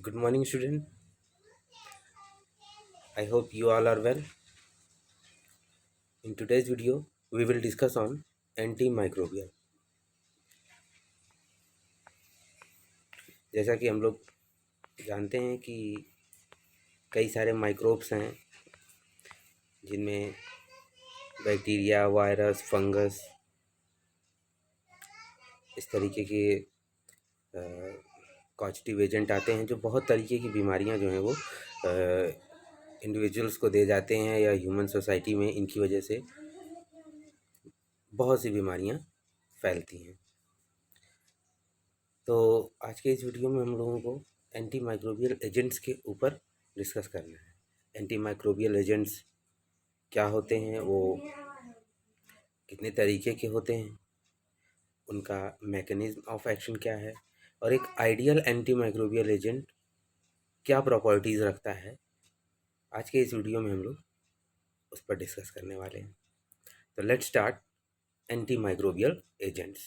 Good morning, student. I hope you all are well. In today's video, we will discuss on antimicrobial. जैसा कि हम लोग जानते हैं कि कई सारे माइक्रोब्स हैं जिनमें बैक्टीरिया, वायरस, फंगस इस तरीके के कॉजेटिव एजेंट आते हैं जो बहुत तरीके की बीमारियां जो हैं वो इंडिविजुअल्स को दे जाते हैं या ह्यूमन सोसाइटी में इनकी वजह से बहुत सी बीमारियां फैलती हैं। तो आज के इस वीडियो में हम लोगों को एंटी माइक्रोबियल एजेंट्स के ऊपर डिस्कस करना है। एंटी माइक्रोबियल एजेंट्स क्या होते हैं, वो कितने तरीके के होते हैं, उनका मैकेनिज्म ऑफ एक्शन क्या है और एक आइडियल एंटी माइक्रोबियल एजेंट क्या प्रॉपर्टीज़ रखता है। आज के इस वीडियो में हम लोग उस पर डिस्कस करने वाले हैं। तो let's start anti microbial agents.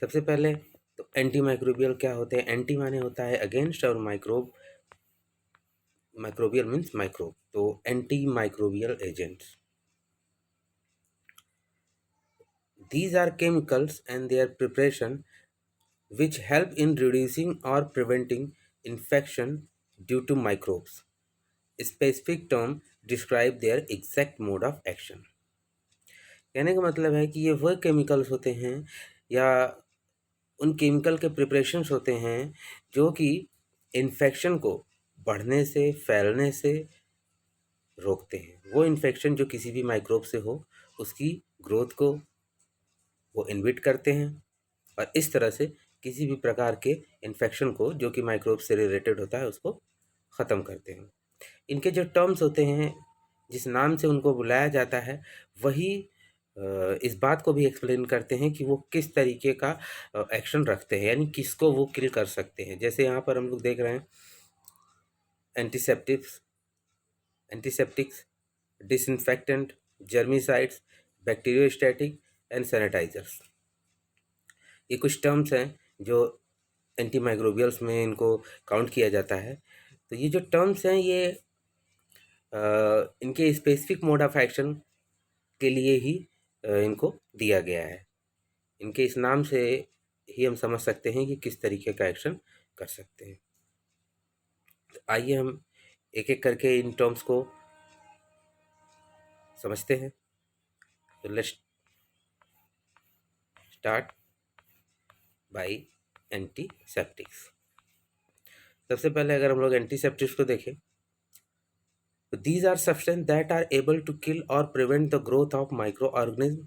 सबसे पहले तो एंटी माइक्रोबियल क्या होते हैं। एंटी माने होता है अगेंस्ट और माइक्रोबियल मीन्स माइक्रोब। तो anti microbial agents, these are chemicals and their preparation which help in reducing or preventing infection due to microbes. Specific term describe their exact mode of action. कहने का मतलब है कि ये वह chemicals होते हैं या उन केमिकल के प्रिपरेशंस होते हैं जो कि इन्फेक्शन को बढ़ने से, फैलने से रोकते हैं। वो इन्फेक्शन जो किसी भी माइक्रोब से हो उसकी ग्रोथ को वो इनहिबिट करते हैं और इस तरह से किसी भी प्रकार के इन्फेक्शन को जो कि माइक्रोब से रिलेटेड होता है उसको ख़त्म करते हैं। इनके जो टर्म्स होते हैं, जिस नाम से उनको बुलाया जाता है, वही इस बात को भी एक्सप्लेन करते हैं कि वो किस तरीके का एक्शन रखते हैं, यानी किसको वो किल कर सकते हैं। जैसे यहाँ पर हम लोग देख रहे हैं antiseptics, disinfectant, germicides, bacteriostatic and sanitisers. ये कुछ टर्म्स हैं जो एंटी माइक्रोबियल्स में इनको काउंट किया जाता है। तो ये जो टर्म्स हैं ये इनके स्पेसिफिक मोड ऑफ एक्शन के लिए ही इनको दिया गया है। इनके इस नाम से ही हम समझ सकते हैं कि किस तरीके का एक्शन कर सकते हैं। तो आइए हम एक एक करके इन टर्म्स को समझते हैं। तो लेट्स स्टार्ट बाय एंटीसेप्टिक्स। सबसे पहले अगर हम लोग एंटीसेप्टिक्स को देखें तो these are substances that are able to kill or prevent the growth of microorganisms.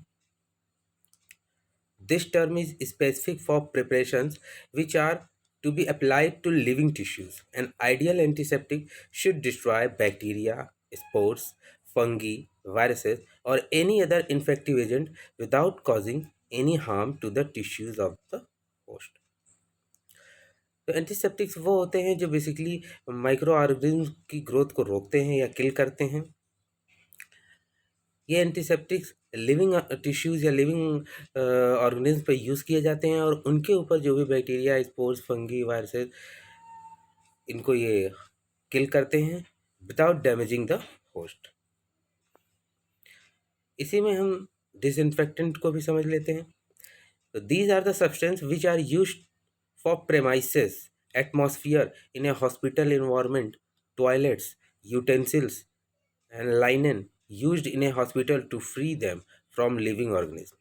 This term is specific for preparations which are to be applied to living tissues. An ideal antiseptic should destroy bacteria, spores, fungi, viruses, or any other infective agent without causing any harm to the tissues of the host. तो antiseptics वो होते हैं जो basically micro organism की growth को रोकते हैं या किल करते हैं। ये एंटीसेप्टिक्स लिविंग टिश्यूज़ या लिविंग ऑर्गेनिज्म पे यूज़ किए जाते हैं और उनके ऊपर जो भी बैक्टीरिया, स्पोर्स, फंगी, वायरसेस, इनको ये किल करते हैं विदाउट डैमेजिंग द होस्ट। इसी में हम डिसइंफेक्टेंट को भी समझ लेते हैं। तो these are the substance which are used for premises, atmosphere in a hospital environment, toilets, utensils and linen used in a hospital to free them from living organisms.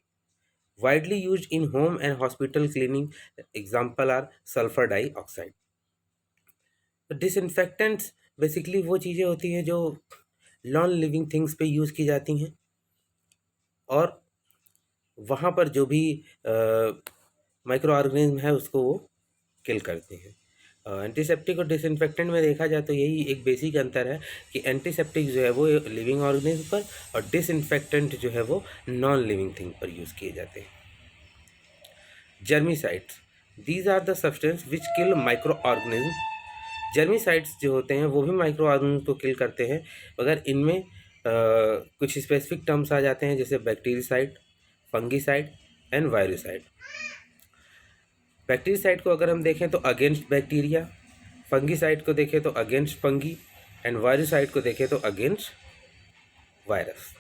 Widely used in home and hospital cleaning, example are sulfur dioxide. Disinfectants basically वो चीज़ें होती हैं जो non living things पे use की जाती हैं और वहाँ पर जो भी माइक्रो ऑर्गेनिज्म है उसको वो किल करते हैं। एंटीसेप्टिक और डिसइंफेक्टेंट में देखा जाए तो यही एक बेसिक अंतर है कि एंटीसेप्टिक जो है वो लिविंग ऑर्गेनिज्म पर और डिसइंफेक्टेंट जो है वो नॉन लिविंग थिंग पर यूज़ किए जाते हैं। Germicides, these are the substance which kill micro organism. Germicides जो होते हैं वो भी माइक्रो ऑर्गेनिज्म को किल करते हैं, मगर इनमें कुछ स्पेसिफिक टर्म्स आ जाते हैं जैसे बैक्टीरियासाइड, फंगीसाइड एंड वायरसाइड। बैक्टीरियासाइड को अगर हम देखें तो अगेंस्ट बैक्टीरिया, फंगीसाइड को देखें तो अगेंस्ट फंगी, एंड वायरसाइड को देखें तो अगेंस्ट वायरस।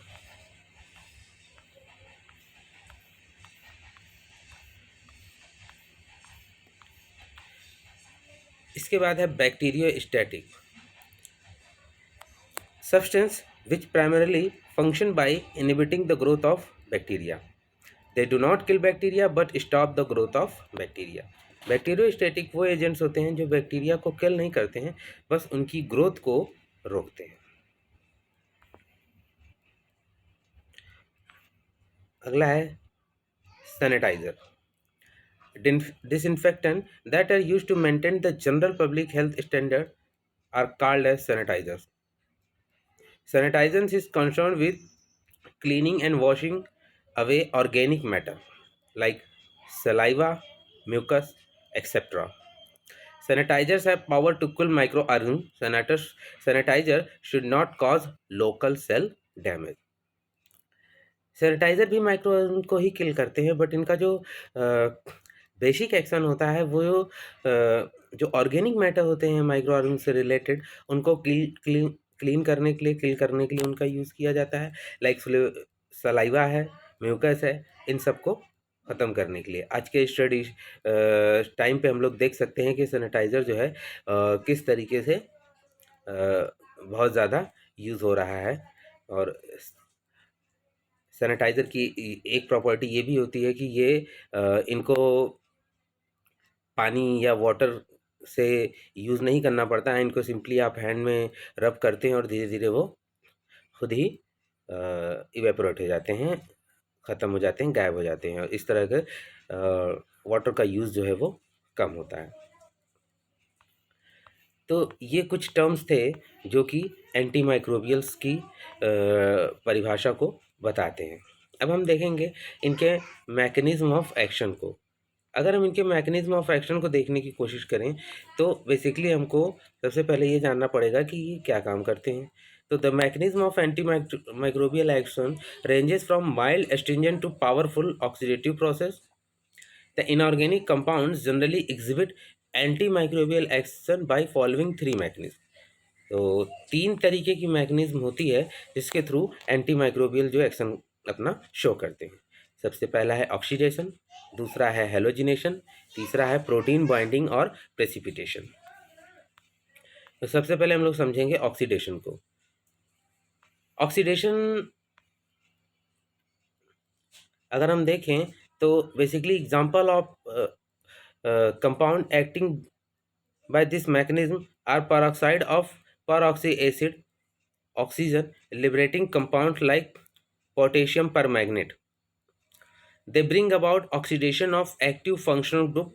इसके बाद है bacteriostatic substance which primarily function by inhibiting the growth of bacteria. They do not kill bacteria but stop the growth of bacteria. Bacteriostatic वो एजेंट्स होते हैं जो बैक्टीरिया को किल नहीं करते हैं, बस उनकी ग्रोथ को रोकते हैं। अगला है sanitiser. Disinfectant that are used to maintain the general public health standard are called as sanitizers. Sanitizers is concerned with cleaning and washing away organic matter like saliva, mucus, etc. Sanitizers have power to kill microorganisms. Sanitizer should not cause local cell damage. Sanitizer भी micro organism को ही किल करते हैं, but इनका जो basic action होता है वो जो ऑर्गेनिक मैटर होते हैं माइक्रो ऑर्गेनिज्म से रिलेटेड, उनको क्लीन करने के लिए, किल करने के लिए उनका यूज़ किया जाता है। लाइक सलाइवा है, म्यूकस है, इन सबको ख़त्म करने के लिए। आज के स्टडी टाइम पे हम लोग देख सकते हैं कि सैनिटाइज़र जो है किस तरीके से बहुत ज़्यादा यूज़ हो रहा है। और सैनिटाइज़र की एक प्रॉपर्टी ये भी होती है कि ये इनको पानी या वाटर से यूज़ नहीं करना पड़ता है। इनको सिंपली आप हैंड में रब करते हैं और धीरे धीरे वो खुद ही इवेपोरेट हो जाते हैं, ख़त्म हो जाते हैं, गायब हो जाते हैं। और इस तरह के वाटर का यूज़ जो है वो कम होता है। तो ये कुछ टर्म्स थे जो कि एंटी माइक्रोबियल्स की परिभाषा को बताते हैं। अब हम देखेंगे इनके मैकेनिज्म ऑफ एक्शन को। अगर हम इनके मैकेनिज्म ऑफ एक्शन को देखने की कोशिश करें तो बेसिकली हमको सबसे पहले ये जानना पड़ेगा कि ये क्या काम करते हैं। तो the mechanism of antimicrobial action ranges from mild astringent to powerful oxidative process. The inorganic compounds generally exhibit antimicrobial action by following three mechanism. तो तीन तरीके की मैकेनिज्म होती है जिसके थ्रू एंटी माइक्रोबियल जो एक्शन अपना show करते हैं। सबसे पहला है ऑक्सीडेशन, दूसरा है हेलोजिनेशन, तीसरा है प्रोटीन बाइंडिंग और प्रेसिपिटेशन। तो सबसे पहले हम लोग समझेंगे ऑक्सीडेशन को। ऑक्सीडेशन अगर हम देखें तो basically example of compound acting by this mechanism are peroxide of peroxy acid, oxygen liberating compounds like potassium permanganate. They bring about oxidation of active functional group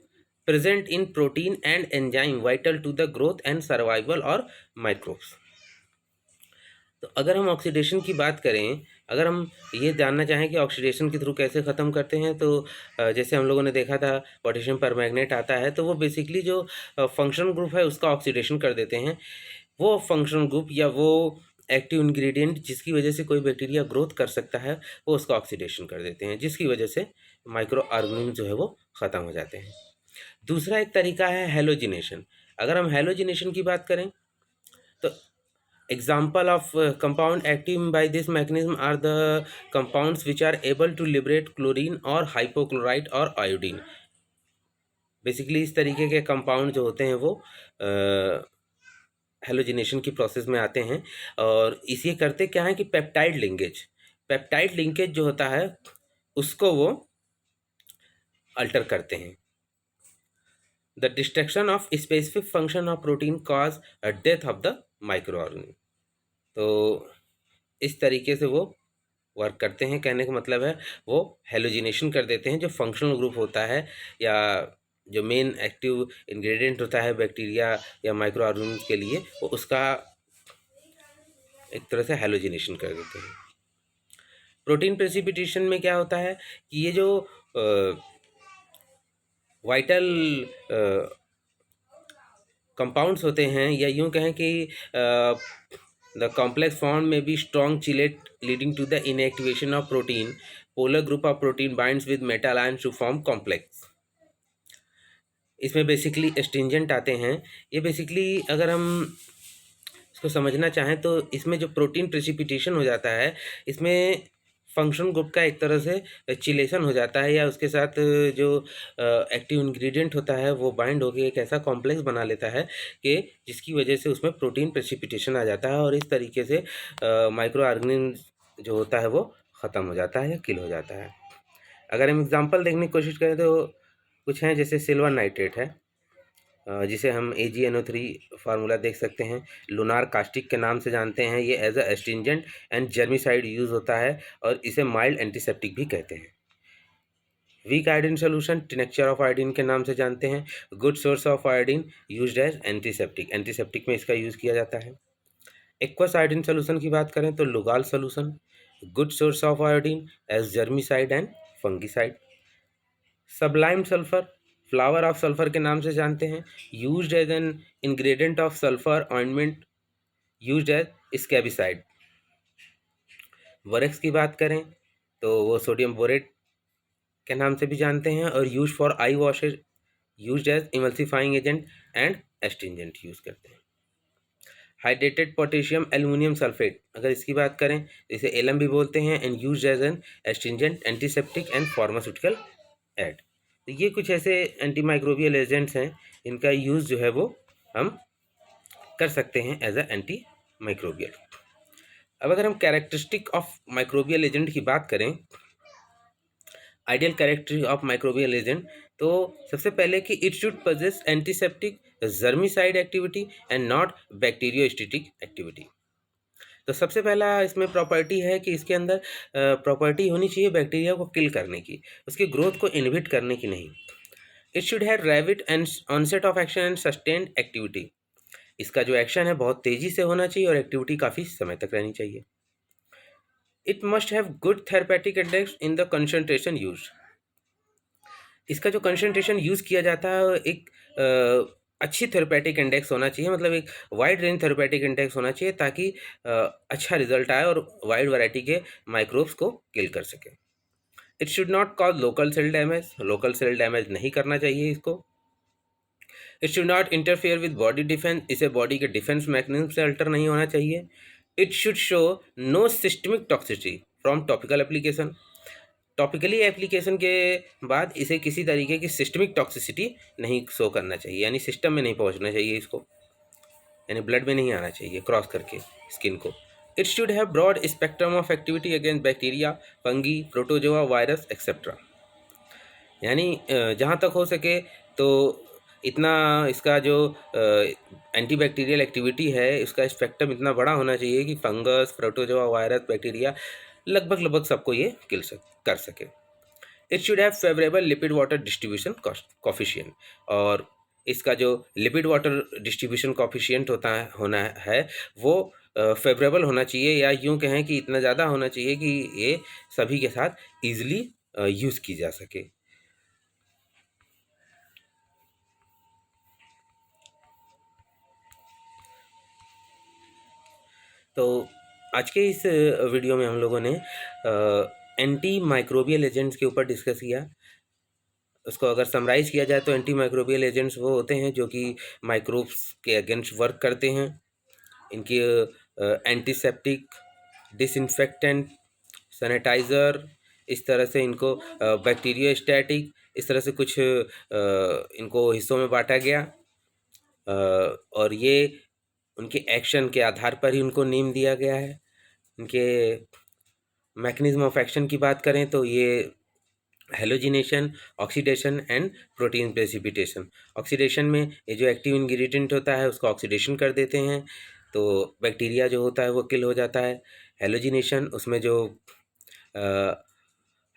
present in protein and enzyme vital to the growth and survival or microbes. तो अगर हम oxidation की बात करें, अगर हम ये जानना चाहें कि ऑक्सीडेशन के थ्रू कैसे ख़त्म करते हैं, तो जैसे हम लोगों ने देखा था पोटेशियम परमैंगनेट आता है, तो वो बेसिकली जो फंक्शनल ग्रुप है उसका ऑक्सीडेशन कर देते हैं। वो फंक्शनल ग्रुप या वो एक्टिव इंग्रेडिएंट जिसकी वजह से कोई बैक्टीरिया ग्रोथ कर सकता है वो उसका ऑक्सीडेशन कर देते हैं, जिसकी वजह से माइक्रो ऑर्गेनिज्म जो है वो ख़त्म हो जाते हैं। दूसरा एक तरीका है हेलोजिनेशन। अगर हम हेलोजिनेशन की बात करें तो example of compound acting by this mechanism are the compounds which are able to liberate chlorine or hypochlorite or iodine. Basically इस तरीके के कंपाउंड जो होते हैं वो हेलोजिनेशन की प्रोसेस में आते हैं। और इसे करते क्या है कि पेप्टाइड लिंकेज जो होता है उसको वो अल्टर करते हैं। The destruction of specific function of protein cause death of the micro organism. तो इस तरीके से वो वर्क करते हैं। कहने का मतलब है वो हेलोजिनेशन कर देते हैं। जो फंक्शनल ग्रुप होता है या जो मेन एक्टिव इंग्रेडिएंट होता है बैक्टीरिया या माइक्रो ऑर्गेनिज्म के लिए, वो उसका एक तरह से हेलोजिनेशन कर देते हैं। प्रोटीन प्रेसिपिटेशन में क्या होता है कि ये जो वाइटल कंपाउंड्स होते हैं, या यूँ कहें कि द कॉम्प्लेक्स फॉर्म में be strong chelate leading to the inactivation of protein. Polar group of protein binds with metal ions to form complex. इसमें बेसिकली एस्ट्रिंजेंट आते हैं। ये बेसिकली अगर हम इसको समझना चाहें तो इसमें जो प्रोटीन प्रेसिपिटेशन हो जाता है, इसमें फंक्शन ग्रुप का एक तरह से चिलेशन हो जाता है, या उसके साथ जो एक्टिव इंग्रेडिएंट होता है वो बाइंड होकर एक ऐसा कॉम्प्लेक्स बना लेता है कि जिसकी वजह से उसमें प्रोटीन प्रेसिपिटेशन आ जाता है, और इस तरीके से माइक्रो ऑर्गेनिज्म जो होता है वो ख़त्म हो जाता है या किल हो जाता है। अगर हम एग्जांपल देखने की कोशिश करें तो कुछ हैं, जैसे सिल्वर नाइट्रेट है, जिसे हम AgNO3 फार्मूला देख सकते हैं, लूनार कास्टिक के नाम से जानते हैं। ये as a astringent and germicide use होता है, और इसे माइल्ड एंटीसेप्टिक भी कहते हैं। Weak iodine solution tincture of iodine के नाम से जानते हैं। Good source of iodine used as antiseptic, antiseptic में इसका यूज़ किया जाता है। एक्वस आयोडीन सोल्यूशन की बात करें तो Lugol solution, good source of iodine as germicide and fungicide. Sublime sulphur, flower of sulphur के नाम से जानते हैं, used as an ingredient of sulphur ointment, used as scabicide. Borax की बात करें तो वो सोडियम बोरेट के नाम से भी जानते हैं, और use for eye washes, used as emulsifying agent and astringent use करते हैं। हाइड्रेटेड पोटेशियम एल्यूमिनियम सल्फेट, अगर इसकी बात करें तो इसे एलएम भी बोलते हैं, and used as an astringent, antiseptic and pharmaceutical aid. तो ये कुछ ऐसे एंटी माइक्रोबियल एजेंट्स हैं, इनका यूज़ जो है वो हम कर सकते हैं एज अ एंटी माइक्रोबियल। अब अगर हम कैरेक्टरिस्टिक ऑफ माइक्रोबियल एजेंट की बात करें, ideal characteristic of microbial agent, तो सबसे पहले कि it should possess antiseptic, germicide activity and not bacteriostatic activity. तो सबसे पहला इसमें प्रॉपर्टी है कि इसके अंदर प्रॉपर्टी होनी चाहिए बैक्टीरिया को किल करने की, उसकी ग्रोथ को इनहिबिट करने की नहीं। It should have rapid and onset of action and sustained activity, इसका जो एक्शन है बहुत तेजी से होना चाहिए और एक्टिविटी काफ़ी समय तक रहनी चाहिए। It must have good therapeutic index in the concentration use, इसका जो कंसंट्रेशन यूज़ किया जाता है एक अच्छी थेरेपेटिक इंडेक्स होना चाहिए, मतलब एक वाइड रेंज थेरेपेटिक इंडेक्स होना चाहिए, ताकि अच्छा रिजल्ट आए और वाइड वैरायटी के माइक्रोब्स को किल कर सके। It should not cause local cell damage, local cell damage नहीं करना चाहिए इसको। It should not interfere with body defence, इसे बॉडी के डिफेंस मैकेनिज्म से अल्टर नहीं होना चाहिए। It should show no systemic toxicity from topical application, topically application के बाद इसे किसी तरीके की सिस्टमिक टॉक्सिसिटी नहीं शो करना चाहिए, यानी सिस्टम में नहीं पहुंचना चाहिए इसको, यानी ब्लड में नहीं आना चाहिए क्रॉस करके स्किन को। It should have broad spectrum of activity against bacteria, fungi, protozoa, virus etcetera, यानी जहाँ तक हो सके तो इतना इसका जो एंटी बैक्टीरियल एक्टिविटी है उसका स्पेक्ट्रम इतना बड़ा होना चाहिए कि फंगस, प्रोटोजोआ, वायरस, बैक्टीरिया लगभग सबको ये कर सके। It should have favourable lipid water distribution coefficient, और इसका जो लिपिड वाटर डिस्ट्रीब्यूशन कॉफिशिएंट होना है वो फेवरेबल होना चाहिए, या यूँ कहें कि इतना ज़्यादा होना चाहिए कि ये सभी के साथ ईजिली यूज़ की जा सके। तो आज के इस वीडियो में हम लोगों ने एंटी माइक्रोबियल एजेंट्स के ऊपर डिस्कस किया। उसको अगर समराइज़ किया जाए तो एंटी माइक्रोबियल एजेंट्स वो होते हैं जो कि माइक्रोब्स के अगेंस्ट वर्क करते हैं। इनके एंटीसेप्टिक, डिसइंफेक्टेंट, सैनिटाइज़र, इस तरह से इनको बैक्टीरियोस्टैटिक, इस तरह से कुछ इनको हिस्सों में बांटा गया, और ये उनके एक्शन के आधार पर ही उनको नेम दिया गया है। इनके मैकेनिज्म ऑफ एक्शन की बात करें तो ये halogenation, oxidation and protein precipitation. Oxidation में ये जो एक्टिव इंग्रेडिएंट होता है उसको ऑक्सीडेशन कर देते हैं, तो बैक्टीरिया जो होता है वो किल हो जाता है। हेलोजिनेशन, उसमें जो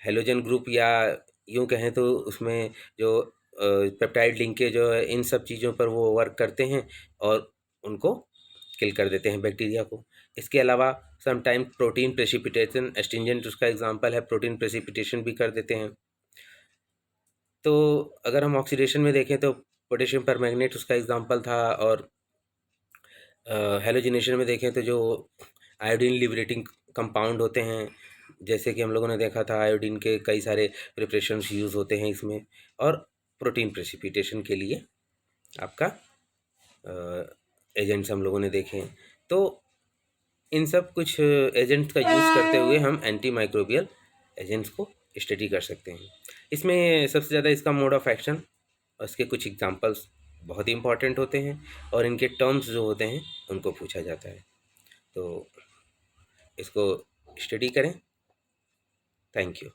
हेलोजन ग्रुप, या यूँ कहें तो उसमें जो पेप्टाइड लिंकेज जो है, इन सब चीज़ों पर वो वर्क करते हैं और उनको किल कर देते हैं बैक्टीरिया को। इसके अलावा समटाइम प्रोटीन प्रेसिपिटेशन, एस्ट्रिंजेंट उसका एग्जांपल है, प्रोटीन प्रेसिपिटेशन भी कर देते हैं। तो अगर हम ऑक्सीडेशन में देखें तो पोटेशियम परमैंगनेट उसका एग्जांपल था, और हेलोजिनेशन में देखें तो जो आयोडीन लिबरेटिंग कंपाउंड होते हैं, जैसे कि हम लोगों ने देखा था आयोडीन के कई सारे प्रिपरेशंस यूज़ होते हैं इसमें। और प्रोटीन प्रेसिपिटेशन के लिए आपका एजेंट्स हम लोगों ने देखे हैं। तो इन सब कुछ एजेंट्स का यूज़ करते हुए हम एंटी माइक्रोबियल एजेंट्स को स्टडी कर सकते हैं। इसमें सबसे ज़्यादा इसका मोड ऑफ एक्शन और इसके कुछ एग्जांपल्स बहुत ही इंपॉर्टेंट होते हैं और इनके टर्म्स जो होते हैं उनको पूछा जाता है। तो इसको स्टडी करें। Thank you.